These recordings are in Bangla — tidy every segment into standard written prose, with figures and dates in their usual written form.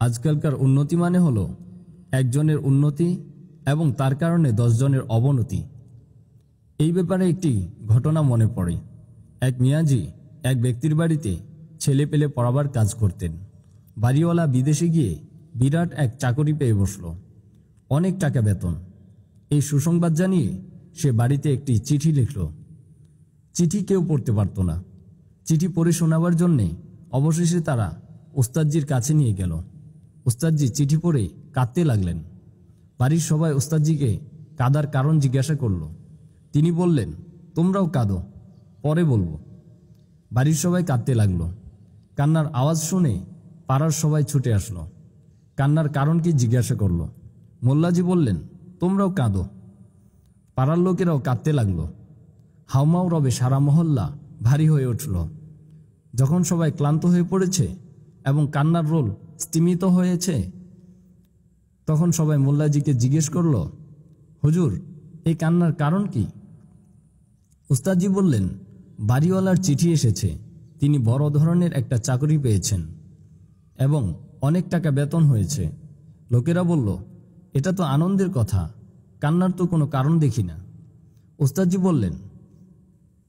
আজকালকার উন্নতি মানে হলো একজনের উন্নতি এবং তার কারণে 10 জনের অবনতি। এই ব্যাপারে একটি ঘটনা মনে পড়ে। এক মিয়াজি এক ব্যক্তির বাড়িতে ছেলে পেলে পড়াবার কাজ করতেন। বাড়িওয়ালা বিদেশে গিয়ে বিরাট এক চাকরি পেয়ে বসল, অনেক টাকা বেতন। এই সুসংবাদ জানিয়ে সে বাড়িতে একটি চিঠি লিখল। চিঠি কেউ পড়তে পারত না। চিঠি পড়ে শোনাবার জন্যে অবশেষে তারা ওস্তাদজির কাছে নিয়ে গেল। ওস্তাদজি চিঠি পড়ে কাঁদতে লাগলেন। বাড়ির সবাই ওস্তাদজিকে কাঁদার কারণ জিজ্ঞাসা করল। তিনি বললেন, তোমরাও কাঁদো, পরে বলবো। বাড়ির সবাই কাঁদতে লাগলো। কান্নার আওয়াজ শুনে পাড়ার সবাই ছুটে আসলো। কান্নার কারণ কি জিজ্ঞাসা করল। মোল্লাজি বললেন, তোমরাও কাঁদো। পাড়ার লোকেরাও কাঁদতে লাগলো। হাউমাউ রবে সারা মহল্লা ভারী হয়ে উঠল। যখন সবাই ক্লান্ত হয়ে পড়েছে এবং কান্নার রোল স্তিমিত হয়েছে, তখন সবাই মোল্লাজিকে জিজ্ঞেস করল, হুজুর, এই কান্নার কারণ কি? উস্তাদজি বললেন, বাড়িওয়ালার চিঠি এসেছে। তিনি বড় ধরনের একটা চাকরি পেয়েছেন এবং অনেক টাকা বেতন হয়েছে। লোকেরা বলল, এটা তো আনন্দের কথা, কান্নার তো কোনো কারণ দেখি না। উস্তাদজি বললেন,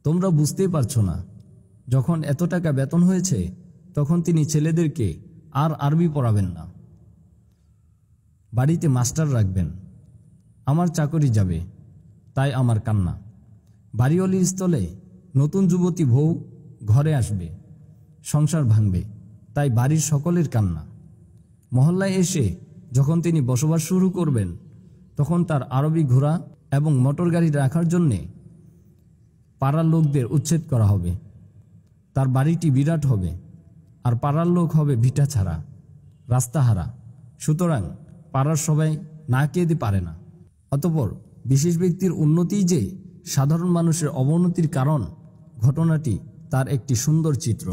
তোমরা বুঝতেই পারছো না, যখন এত টাকা বেতন হয়েছে তখন তিনি ছেলেদেরকে আর আরবি পড়াবেন না, বাড়িতে মাস্টার রাখবেন। আমার চাকরি যাবে, তাই আমার কান্না। বাড়িওয়ালির স্থলে নতুন যুবতী বউ ঘরে আসবে, সংসার ভাঙবে, তাই বাড়ির সকলের কান্না। মহল্লায় এসে যখন তিনি বসবাস শুরু করবেন, তখন তার আরবি ঘোড়া এবং মোটর গাড়ি রাখার জন্যে পাড়ার লোকদের উচ্ছেদ করা হবে। তার বাড়িটি বিরাট হবে, আর পাড়ার লোক হবে ভিটা ছাড়া, রাস্তাহারা। সুতরাং পাড়ার সবাই না কেঁদে পারে না। অতঃপর বিশেষ ব্যক্তির উন্নতিই যে সাধারণ মানুষের অবনতির কারণ, ঘটনাটি তার একটি সুন্দর চিত্র।